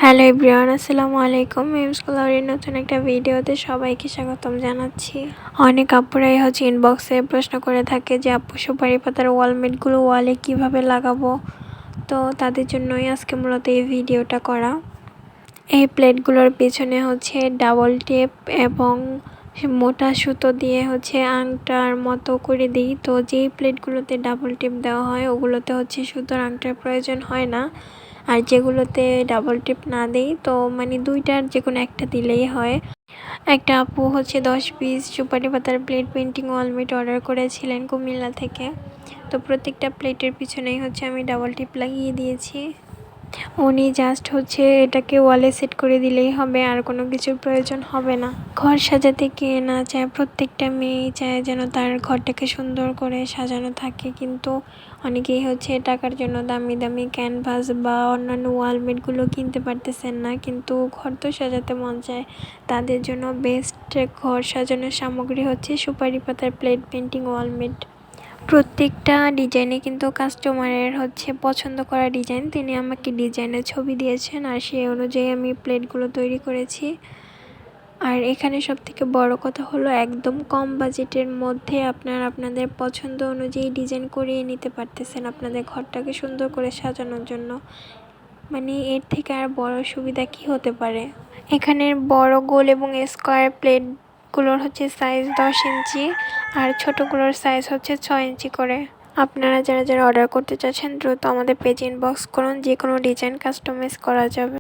Hello everyone, আসসালামু আলাইকুম। Memes গ্লোরির নতুন একটা ভিডিওতে সবাইকে স্বাগতম জানাচ্ছি। অনেক আপুরাই ইনবক্সে প্রশ্ন করে থাকে যে আপু সুপারি পাতার ওয়ালমেটগুলো ওয়ালে কিভাবে লাগাবো। তো তাদের জন্যই আজকে মূলত এই ভিডিওটা করা। এই প্লেটগুলোর পেছনে ডাবল টেপ এবং মোটা সুতো দিয়ে আংটার মতো করে দিই। তো যেই প্লেটগুলোতে ডাবল টেপ দেওয়া হয় ওগুলোতে সুতোর আংটার প্রয়োজন হয় না, আর যেগুলোতে ডাবল টেপ না দেই তো দুইটার যে কোনো একটা দিলেই হয়। একটা আপু 10 পিস সুপারি পাতার প্লেট পেন্টিং ওয়ালমেট অর্ডার করেছিলেন কুমিল্লা থেকে। তো প্রত্যেকটা প্লেটের পিছনেই আমি ডাবল টেপ লাগিয়ে দিয়েছি। উনি জাস্ট এটাকে ওয়ালে সেট করে দিলেই হবে, আর কোনো কিছুর প্রয়োজন হবে না। ঘর সাজাতে কে না চায়, প্রত্যেকটা মেয়েই চায় যেন তার ঘরটাকে সুন্দর করে সাজানো থাকে, কিন্তু অনেকেই টাকার জন্য দামি দামি ক্যানভাস বা অন্যান্য ওয়ালমেটগুলো কিনতে পারতেছেন না, কিন্তু ঘর তো সাজাতে মন চায়। তাদের জন্য বেস্ট ঘর সাজানোর সামগ্রী সুপারি পাতার প্লেট পেন্টিং ওয়ালমেট। প্রত্যেকটা ডিজাইনে কিন্তু কাস্টমারের পছন্দ করা ডিজাইন, তিনি আমাকে ডিজাইনের ছবি দিয়েছেন আর সেই অনুযায়ী আমি প্লেটগুলো তৈরি করেছি। আর এখানে সবথেকে বড় কথা হলো একদম কম বাজেটের মধ্যে আপনারা আপনাদের পছন্দ অনুযায়ী ডিজাইন করিয়ে নিতে পারতেছেন আপনাদের ঘরটাকে সুন্দর করে সাজানোর জন্য। এর থেকে আর বড় সুবিধা কি হতে পারে। এখানের বড় গোল এবং স্কোয়ার প্লেটগুলোর সাইজ 10 ইঞ্চি আর ছোটোগুলোর সাইজ 6 ইঞ্চি করে। আপনারা যারা যারা অর্ডার করতে চাচ্ছেন দ্রুত আমাদের পেজ ইনবক্স করুন, যে কোনো ডিজাইন কাস্টমাইজ করা যাবে।